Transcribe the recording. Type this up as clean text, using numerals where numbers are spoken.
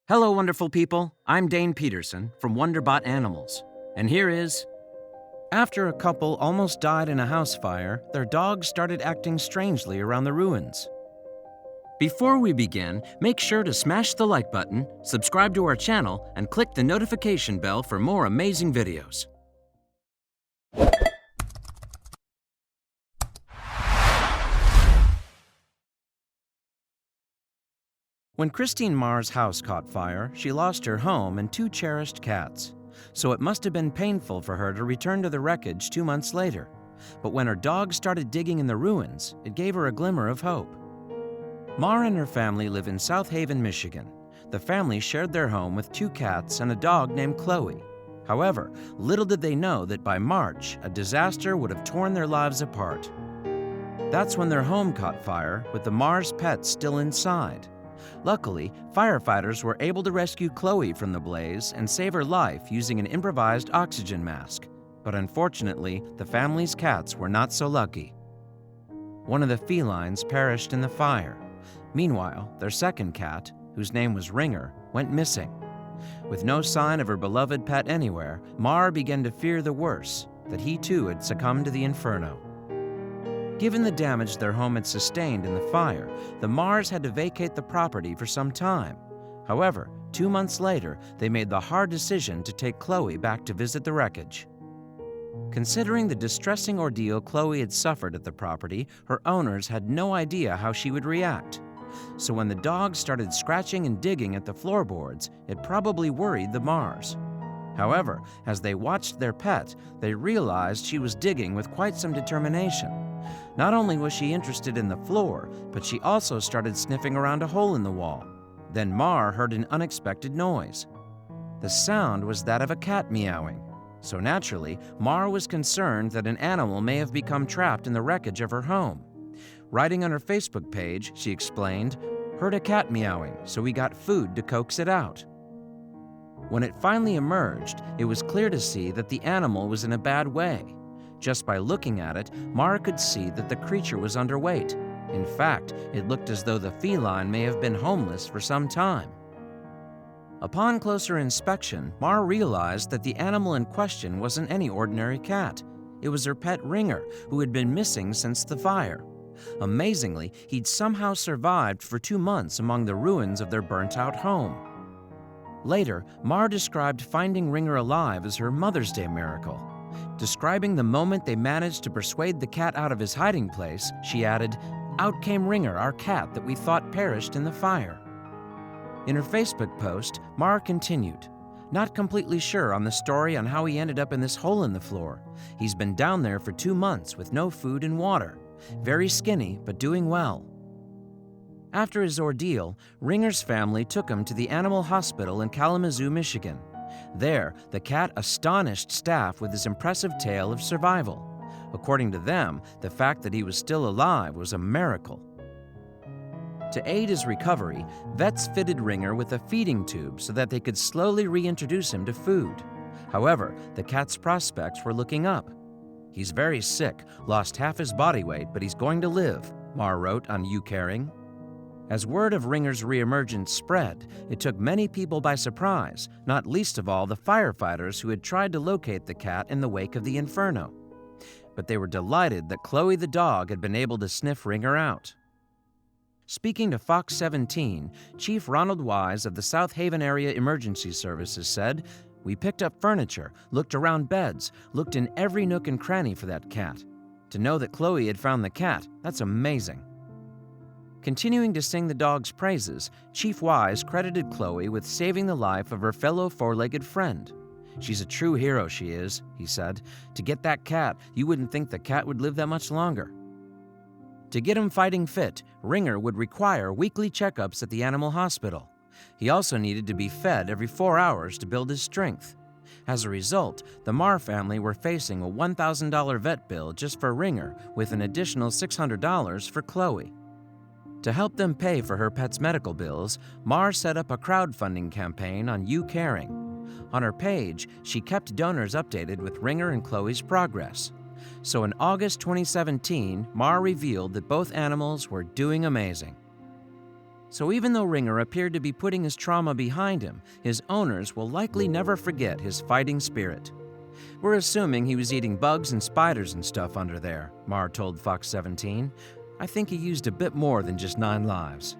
Hello, wonderful people. I'm Dane Peterson from Wonderbot Animals. And here is... After a couple almost died in a house fire, their dogs started acting strangely around the ruins. Before we begin, make sure to smash the like button, subscribe to our channel, and click the notification bell for more amazing videos. When Christine Marr's house caught fire, she lost her home and 2 cherished cats. So it must have been painful for her to return to the wreckage 2 months later. But when her dogs started digging in the ruins, it gave her a glimmer of hope. Marr and her family live in South Haven, Michigan. The family shared their home with 2 cats and a dog named Chloe. However, little did they know that by March, a disaster would have torn their lives apart. That's when their home caught fire, with the Marr's pets still inside. Luckily, firefighters were able to rescue Chloe from the blaze and save her life using an improvised oxygen mask. But unfortunately, the family's cats were not so lucky. One of the felines perished in the fire. Meanwhile, their second cat, whose name was Ringer, went missing. With no sign of her beloved pet anywhere, Marr began to fear the worst, that he too had succumbed to the inferno. Given the damage their home had sustained in the fire, the Marrs had to vacate the property for some time. However, 2 months later, they made the hard decision to take Chloe back to visit the wreckage. Considering the distressing ordeal Chloe had suffered at the property, her owners had no idea how she would react. So when the dogs started scratching and digging at the floorboards, it probably worried the Marrs. However, as they watched their pet, they realized she was digging with quite some determination. Not only was she interested in the floor, but she also started sniffing around a hole in the wall. Then Marr heard an unexpected noise. The sound was that of a cat meowing. So naturally, Marr was concerned that an animal may have become trapped in the wreckage of her home. Writing on her Facebook page, she explained, "Heard a cat meowing, so we got food to coax it out." When it finally emerged, it was clear to see that the animal was in a bad way. Just by looking at it, Marr could see that the creature was underweight. In fact, it looked as though the feline may have been homeless for some time. Upon closer inspection, Marr realized that the animal in question wasn't any ordinary cat. It was her pet Ringer, who had been missing since the fire. Amazingly, he'd somehow survived for 2 months among the ruins of their burnt-out home. Later, Marr described finding Ringer alive as her Mother's Day miracle. Describing the moment they managed to persuade the cat out of his hiding place, she added, "Out came Ringer, our cat that we thought perished in the fire." In her Facebook post, Marr continued, "Not completely sure on the story on how he ended up in this hole in the floor. He's been down there for 2 months with no food and water. Very skinny, but doing well." After his ordeal, Ringer's family took him to the animal hospital in Kalamazoo, Michigan. There, the cat astonished staff with his impressive tale of survival. According to them, the fact that he was still alive was a miracle. To aid his recovery, vets fitted Ringer with a feeding tube so that they could slowly reintroduce him to food. However, the cat's prospects were looking up. "He's very sick, lost half his body weight, but he's going to live," Marr wrote on YouCaring. As word of Ringer's reemergence spread, it took many people by surprise, not least of all the firefighters who had tried to locate the cat in the wake of the inferno. But they were delighted that Chloe the dog had been able to sniff Ringer out. Speaking to Fox 17, Chief Ronald Wise of the South Haven Area Emergency Services said, "We picked up furniture, looked around beds, looked in every nook and cranny for that cat. To know that Chloe had found the cat, that's amazing." Continuing to sing the dog's praises, Chief Wise credited Chloe with saving the life of her fellow four-legged friend. "She's a true hero, she is," he said. "To get that cat, you wouldn't think the cat would live that much longer." To get him fighting fit, Ringer would require weekly checkups at the animal hospital. He also needed to be fed every 4 hours to build his strength. As a result, the Marr family were facing a $1,000 vet bill just for Ringer, with an additional $600 for Chloe. To help them pay for her pet's medical bills, Marr set up a crowdfunding campaign on YouCaring. On her page, she kept donors updated with Ringer and Chloe's progress. So in August 2017, Marr revealed that both animals were doing amazing. So even though Ringer appeared to be putting his trauma behind him, his owners will likely never forget his fighting spirit. "We're assuming he was eating bugs and spiders and stuff under there," Marr told Fox 17. "I think he used a bit more than just 9 lives."